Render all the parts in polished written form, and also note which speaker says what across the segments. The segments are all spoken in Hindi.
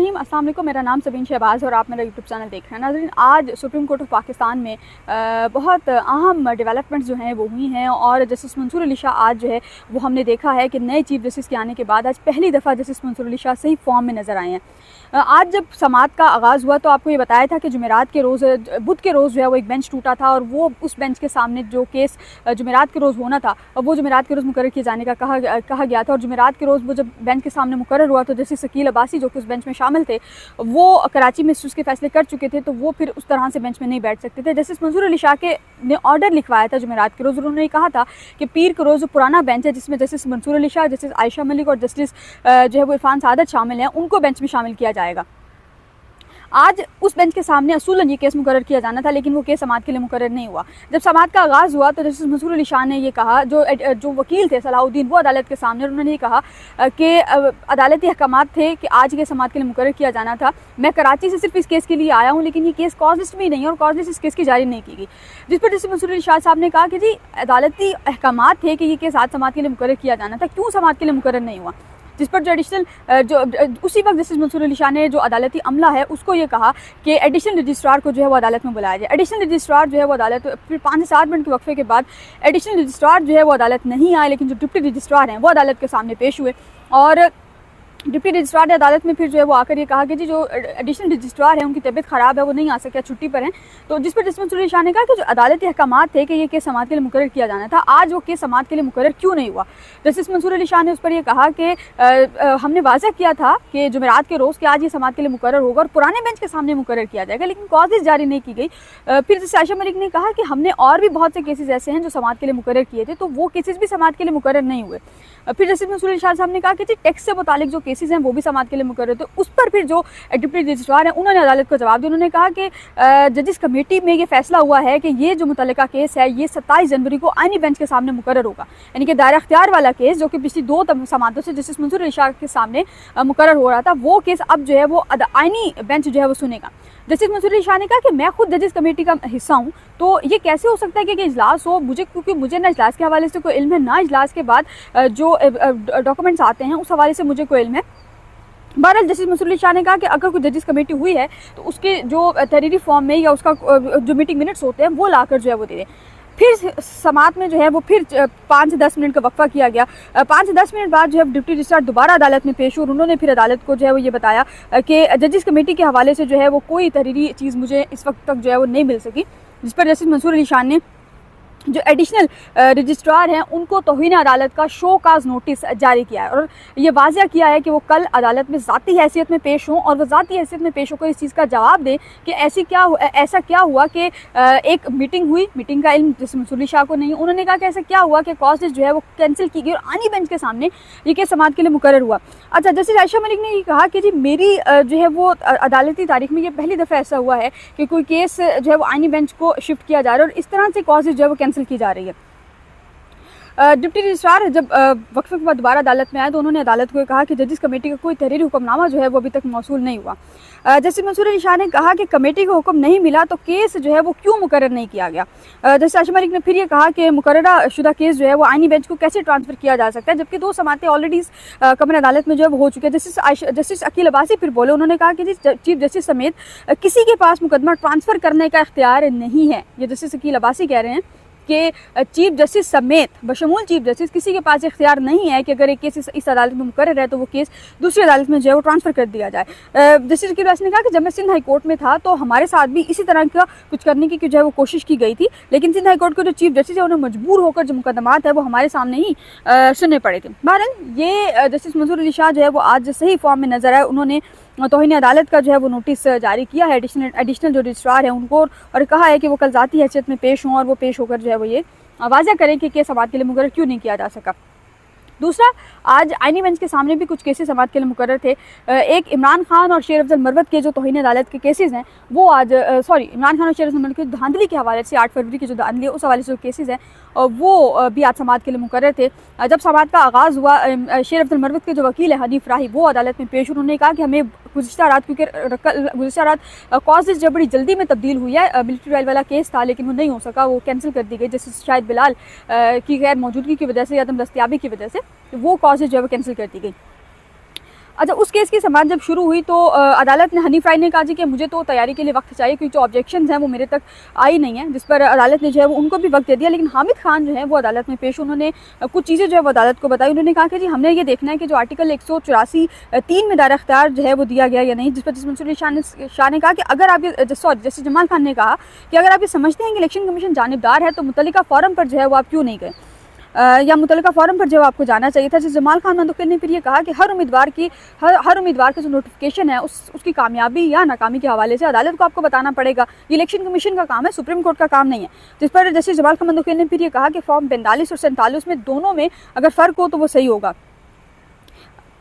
Speaker 1: रहीम। अस्सलाम वालेकुम। मेरा नाम सबीन शहबाज और आप मेरा यूट्यूब चैनल देख रहे हैं। नाज़रीन, आज सुप्रीम कोर्ट ऑफ पाकिस्तान में बहुत अहम डेवलपमेंट्स जो हैं वो हुई हैं और जस्टिस मंसूर अली शाह आज जो है वो हमने देखा है कि नए चीफ जस्टिस के आने के बाद आज पहली दफ़ा जस्टिस मंसूर अली शाह सही फॉर्म में नज़र आए हैं। आज जब समात का आगाज़ हुआ तो आपको ये बताया था कि जुमेरात के रोज़ बुध के रोज़ जो है वो एक बेंच टूटा था और वो उस बेंच के सामने जो केस जुमेरात के रोज़ होना था वो जुमेरात के रोज़ मुकर्रर किए जाने का कहा गया था। और जुमेरात के रोज़ वो जब बेंच के सामने मुकर्रर हुआ तो जस्टिस शकील अब्बासी जो कि उस बेंच में शामिल थे वो कराची में उसके फैसले कर चुके थे, तो वो फिर उस तरह से बेंच में नहीं बैठ सकते थे। जस्टिस मंसूर अली शाह के ने ऑर्डर लिखवाया था जुमेरात के रोज़। उन्होंने कहा था कि पीर के रोज़ जो पुराना बेंच है जिसमें जस्टिस मंसूर अली शाह, जस्टिस आयशा मलिक और जस्टिस जो है वो इरफान सादत शामिल हैं, उनको बेंच में शामिल किया जाएगा। आज उस बेंच के सामने असूलन ये केस मुकर्रर किया जाना था, लेकिन वो केस समात के लिए मुकर्रर नहीं हुआ। जब समात का आगाज़ हुआ तो जस्टिस मंसूर अली शाह ने ये कहा, जो वकील थे सलाहुद्दीन, वो अदालत के सामने उन्होंने ये कहा कि अदालती अहकामात थे कि आज के समात के लिए मुकर्रर किया जाना था। मैं कराची से सिर्फ इस केस के लिए आया हूँ, लेकिन ये केस कॉज लिस्ट में नहीं है और कॉज लिस्ट इस केस की जारी नहीं की गई। जिस पर जस्टिस मंसूर अली शाह साहब ने कहा कि जी अदालती अहकामात थे कि ये केस आज समात के लिए मुकर्रर किया जाना था, क्यों समात के लिए मुकर्रर नहीं हुआ। जिस पर जो एडिशनल उसी वक्त जस्टिस मंसूर अली शाह ने जो अदालती अमला है उसको ये कहा कि एडिशनल रजिस्ट्रार को जो है वो अदालत में बुलाया जाए। एडिशनल रजिस्ट्रार जो है वो अदालत, फिर 5 से 7 मिनट के वक्फे के बाद एडिशनल रजिस्ट्रार जो है वो अदालत नहीं आए, लेकिन जो डिप्टी रजिस्ट्रार हैं वो अदालत के सामने पेश हुए और डिप्टी रजिस्ट्रार ने अदालत में फिर जो है वो आकर ये कहा कि जी जो एडिशनल रजिस्ट्रार है उनकी तबीयत ख़राब है, वो नहीं आ सके, छुट्टी पर हैं। तो जिस पर जस्टिस मंसूर अली शाह ने कहा कि जो अदालती अहकामात थे कि ये केस समात के लिए मुकर्रर किया जाना था, आज वो केस समात के लिए मुकर्रर क्यों नहीं हुआ। जस्टिस मंसूर अली शाह ने उस पर यह कहा कि हमने वाज़ह किया था कि जुमेरात के रोज़ के आज ये समात के लिए मुकर्रर होगा और पुराने बेंच के सामने मुकर्रर किया जाएगा, लेकिन कॉजेज़ जारी नहीं की गई। फिर जस्टिस आयशा मलिक ने कहा कि हमने और भी बहुत से केसेस ऐसे हैं जो समात के लिए मुकर्रर किए थे, तो वो केसेस भी समात के लिए मुकर्रर नहीं हुए। फिर जस्टिस मंसूर अली शाह साहब ने कहा कि जी टैक्स से मुतालिक जो केसेस हैं वो भी समात के लिए मुकर्रर थे। उस पर फिर जो डिप्टी रजिस्ट्रार हैं उन्होंने अदालत को जवाब दिया। उन्होंने कहा कि जजिस कमेटी में ये फैसला हुआ है कि ये जो मुतल्लिका केस है ये 27 जनवरी को आईनी बेंच के सामने मुकर्रर होगा, यानी कि दायरा अख्तियार वाला केस जो कि पिछली 2 समातों से जस्टिस मंसूर अली शाह के सामने मुकर्रर हो रहा था, वो केस अब जो है वो आईनी बेंच जो है वो सुनेगा। जस्टिस मंसूर अली शाह ने कहा कि मैं खुद जजिस कमेटी का हिस्सा हूँ, तो ये कैसे हो सकता है कि इजलास हो, क्योंकि मुझे ना इजलास के हवाले से कोई इल्म है, ना इजलास के बाद जो डॉक्यूमेंट्स आते हैं उस हवाले से मुझे कोई इल्म है। बहरहाल जस्टिस मंसूर अली शाह ने कहा कि अगर कोई जजिस कमेटी हुई है तो उसके जो तहरीरी फॉर्म में या उसका जो मीटिंग मिनट्स होते हैं वो लाकर जो है वो दे दें। फिर समात में जो है वो फिर 5 से 10 मिनट का वक्फा किया गया। 5 से 10 मिनट बाद जो है डिप्टी रजिस्ट्रार दोबारा अदालत में पेश हुए और उन्होंने फिर अदालत को जो है वो ये बताया कि जजिस कमेटी के हवाले से जो है वो कोई तहरीरी चीज़ मुझे इस वक्त तक जो है वो नहीं मिल सकी। जिस पर जस्टिस मंसूर अली शाह ने जो एडिशनल रजिस्ट्रार हैं उनको तौहीन अदालत का शोकाज नोटिस जारी किया है और ये वाज़ह किया है कि वो कल अदालत में ज़ाती हैसियत में पेश हों और वो ज़ाती हैसियत में पेश होकर इस चीज़ का जवाब दें कि ऐसा क्या हुआ कि एक मीटिंग हुई, मीटिंग का इल्म जस्टिस मंसूर अली शाह को नहीं। उन्होंने कहा कि ऐसा क्या हुआ कि कॉज लिस्ट जो है वो कैंसिल की गई और आनी बेंच के सामने ये केस समात के लिए मुकर्रर हुआ। अच्छा, जस्टिस आयशा मलिक ने ये कहा कि जी मेरी जो है वो अदालती तारीख में ये पहली दफ़ा ऐसा हुआ है कि कोई केस जो है वो आनी बेंच को शिफ्ट किया जा रहा है और इस तरह से कॉज लिस्ट जो है वो कैंसिल की जा रही है। डिप्टी रजिस्ट्रार जब वक्फे के बाद दोबारा अदालत में आए तो उन्होंने अदालत को कहा कि जजिस कमेटी का कोई तहरीरी हुक्मनामा जो है वो अभी तक मौसूल नहीं हुआ। जस्टिस मंसूर अली शाह ने कहा कि कमेटी को हुक्म नहीं मिला तो केस जो है वो क्यों मुकर्रर नहीं किया गया। जस्टिस आयशा मलिक ने फिर ये कहा कि मुकर्ररा शुदा केस जो है वो आईनी बेंच को कैसे ट्रांसफ़र किया जा सकता है, जबकि 2 समातें ऑलरेडी कमर अदालत में जो है वो हो चुके हैं। जस्टिस शकील अब्बासी फिर बोले, उन्होंने कहा कि जी चीफ जस्टिस समेत किसी के पास मुकदमा ट्रांसफ़र करने का इख्तियार नहीं है। ये जस्टिस शकील अब्बासी कह रहे हैं कि चीफ जस्टिस समेत बशमूल चीफ जस्टिस किसी के पास इख्तियार नहीं है कि अगर एक केस इस अदालत में मुकर्रर है तो वो केस दूसरी अदालत में जो है वो ट्रांसफ़र कर दिया जाए। जस्टिस शकील अब्बासी ने कहा कि जब मैं सिंध हाई कोर्ट में था तो हमारे साथ भी इसी तरह का कुछ करने की जो है वो कोशिश की गई थी, लेकिन सिंध हाई कोर्ट के जो चीफ जस्टिस है उन्हें मजबूर होकर जो मुकदमात है वो हमारे सामने ही सुनने पड़े थे। बहरहाल ये जस्टिस मंसूर अली शाह जो है वो आज सही फॉर्म में नजर आए। उन्होंने तौहीन अदालत का जो है वो नोटिस जारी किया है एडिशनल जो रजिस्ट्रार है उनको और कहा है कि वो कल ज़ाती हैसियत में पेश हों और वो पेश होकर जो है वो ये वाज़ह करें कि केस समात के लिए मुकर्रर क्यों नहीं किया जा सका। दूसरा, आज आईनी बेंच के सामने भी कुछ केसेस समात के लिए मुकर्रर थे। एक इमरान खान और शेर अफजल मरवत के जो तौहीन अदालत के केसेस हैं वो आज इमरान खान और शेर अफजल मरवत की धांधली के हवाले से 8 फरवरी की जो धांधली है उस हवाले से जो केसेस हैं वो भी आज समात के लिए मुकर्रर थे। जब समात का आगाज़ हुआ शेर अफजल मरवत के जो वकील है हनीफ राही वो अदालत में पेश, उन्होंने कहा कि हमें गुज़िश्ता रात, क्योंकि गुज़िश्ता रात कॉज लिस्ट जब बड़ी जल्दी में तब्दील हुई है, मिलिट्री ट्रायल वाला केस था लेकिन वो नहीं हो सका, वो कैंसिल कर दी गई। जस्टिस शाहिद बिलाल की गैर मौजूदगी की वजह से या दम दस्तियाबी की वजह से वो कॉज लिस्ट जो है वो कैंसिल कर दी गई। अच्छा, उस केस की समाअत जब शुरू हुई तो अदालत ने, हनीफ राय ने कहा जी कि मुझे तो तैयारी के लिए वक्त चाहिए, क्योंकि जो ऑब्जेक्शंस हैं वो मेरे तक आई नहीं है, जिस पर अदालत ने जो है वो उनको भी वक्त दे दिया। लेकिन हामिद खान जो है वो अदालत में पेश, उन्होंने कुछ चीज़ें जो है वो अदालत को बताई। उन्होंने कहा कि जी हमने ये देखना है कि जो आर्टिकल 184(3) में दायरा इख्तियार जो है वो दिया गया या नहीं, जिस पर जस्टिस मंसूर अली शाह ने कहा कि अगर आप ये, जस्टिस जमाल खान ने कहा कि अगर आप ये समझते हैं कि इलेक्शन कमीशन जानिबदार है तो मुतल्लिका फोरम पर जो है वो आप क्यों नहीं गए, या मुतल्लिका फोरम पर जो आपको जाना चाहिए था। जैसे जमाल खान मंदुखिल ने फिर ये कहा कि हर उम्मीदवार का जो नोटिफिकेशन है उसकी कामयाबी या नाकामी के हवाले से अदालत को आपको बताना पड़ेगा, ये इलेक्शन कमीशन का काम है, सुप्रीम कोर्ट का काम नहीं है। जिस पर जैसे जमाल खान मंदुखिल ने फिर ये कहा कि फॉर्म 45 और 47 में दोनों में अगर फ़र्क हो तो वो सही होगा।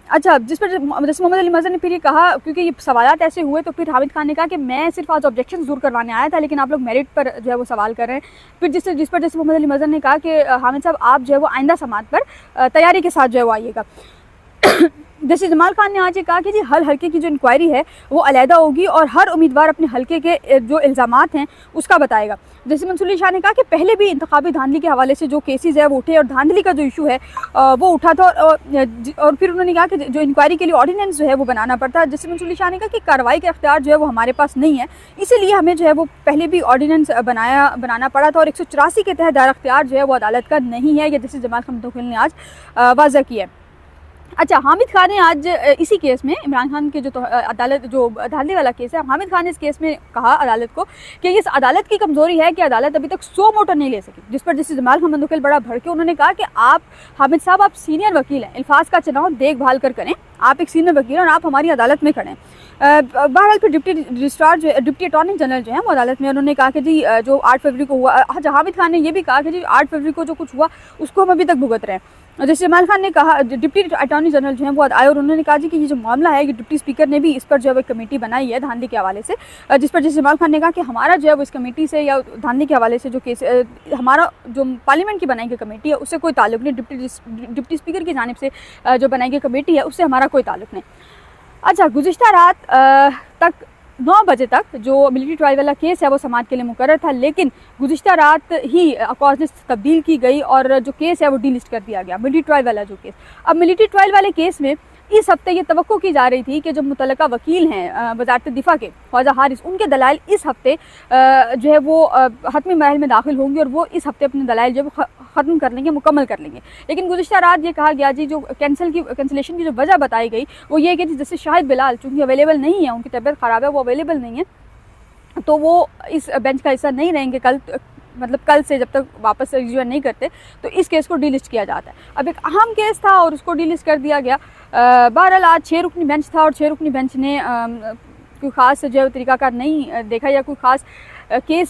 Speaker 1: अच्छा, जिस पर जैसे मोहम्मद अली मजहर ने फिर ये कहा, क्योंकि ये सवालात ऐसे हुए तो फिर हामिद खान ने कहा कि मैं सिर्फ आज ऑब्जेक्शन दूर करवाने आया था, लेकिन आप लोग मेरिट पर जो है वो सवाल कर रहे हैं। फिर जिस पर जैसे मोहम्मद अली मजहर ने कहा कि हामिद साहब आप जो है वो आइंदा समाअत पर तैयारी के साथ जो है वो आइएगा। जैसे जमाल खान ने आज ये कहा कि जी हर हल्के की जो इंक्वायरी है वो अलहदा होगी और हर उम्मीदवार अपने हल्के के जो इल्ज़ामात हैं उसका बताएगा। जैसे मंसूर अली शाह ने कहा कि पहले भी इंतखाबी धांधली के हवाले से जो केसेस है वो उठे और धांधली का जो इशू है वो उठा था, और फिर उन्होंने कहा कि जो इंक्वायरी के लिए ऑर्डिनेंस जो है वो बनाना पड़ता है। जैसे मंसूर अली शाह ने कहा कि कार्रवाई का इख्तियार जो है वो हमारे पास नहीं है, इसीलिए हमें जो है वो पहले भी ऑर्डिनेंस बनाना पड़ा था, और 184 के तहत दायरा इख्तियार जो है वो अदालत का नहीं है, या जैसे जमाल खान मंदुखिल ने आज वाज़ह किया है। अच्छा, हामिद खान ने आज इसी केस में इमरान खान के जो अदालत जो धांधली वाला केस है, हामिद खान ने इस केस में कहा अदालत को कि इस अदालत की कमज़ोरी है कि अदालत अभी तक 100 मोटर नहीं ले सकी। जिस पर जैसे जमाल खान मंदुखिल बड़ा भड़के, उन्होंने कहा कि आप हामिद साहब आप सीनियर वकील हैं, अल्फाज का चुनाव देखभाल कर करें, आप एक सीनियर वकील हैं और आप हमारी अदालत में खड़े हैं। बहरहाल फिर डिप्टी अटॉर्नी जनरल जो है वो अदालत में, उन्होंने कहा कि जी जो 8 फरवरी को हुआ, हामिद खान ने ये भी कहा कि जी 8 फरवरी को जो कुछ हुआ उसको हम अभी तक भुगत रहे हैं। जैसे जमाल खान ने कहा, डिप्टी अटॉर्नी जनरल जो है वो आए और उन्होंने कहा जी कि ये जो मामला है, ये डिप्टी स्पीकर ने भी इस पर जो है एक कमेटी बनाई है धांधली के हवाले से, जिस पर जैसे जमाल खान ने कहा कि हमारा जो है वो इस कमेटी से या धांधली के हवाले से जो केस हमारा जो पार्लियामेंट की बनाई गई कमेटी है उससे कोई ताल्लुक नहीं, डिप्टी स्पीकर की जानिब से जो बनाई गई कमेटी है उससे हमारा कोई ताल्लुक नहीं। अच्छा, गुज़िश्ता रात तक 9 बजे तक जो मिलिट्री ट्रायल वाला केस है वो समाअत के लिए मुकर्रर था, लेकिन गुज़िश्ता रात ही कॉज लिस्ट तब्दील की गई और जो केस है वो डीलिस्ट कर दिया गया, मिलिट्री ट्रायल वाला जो केस। अब मिलिट्री ट्रायल वाले केस में इस हफ्ते ये तवक्को की जा रही थी कि जो मुतल्लका वकील हैं वज़ारत दिफा के ख्वाजा हारिस, उनके दलाइल इस हफ्ते जो है वो हतमी महल में दाखिल होंगे और वो इस हफ्ते अपने दलाइल जो है ख़त्म कर लेंगे, मुकम्मल कर लेंगे। लेकिन गुज़िश्ता रात ये कहा गया जी, जो कैंसिलेशन की जो वजह बताई गई वो ये है कि जैसे शाहिद बिलाल चूँकि अवेलेबल नहीं है, उनकी तबीयत ख़राब है, वो अवेलेबल नहीं है, तो वो इस बेंच का हिस्सा नहीं रहेंगे कल से जब तक वापस से रिज्यूम नहीं करते, तो इस केस को डीलिस्ट किया जाता है। अब एक अहम केस था और उसको डीलिस्ट कर दिया गया। बहरहाल आज 6 रुकनी बेंच था और 6 रुकनी बेंच ने कोई ख़ास जो है तरीक़ाकार नहीं देखा या कोई ख़ास केस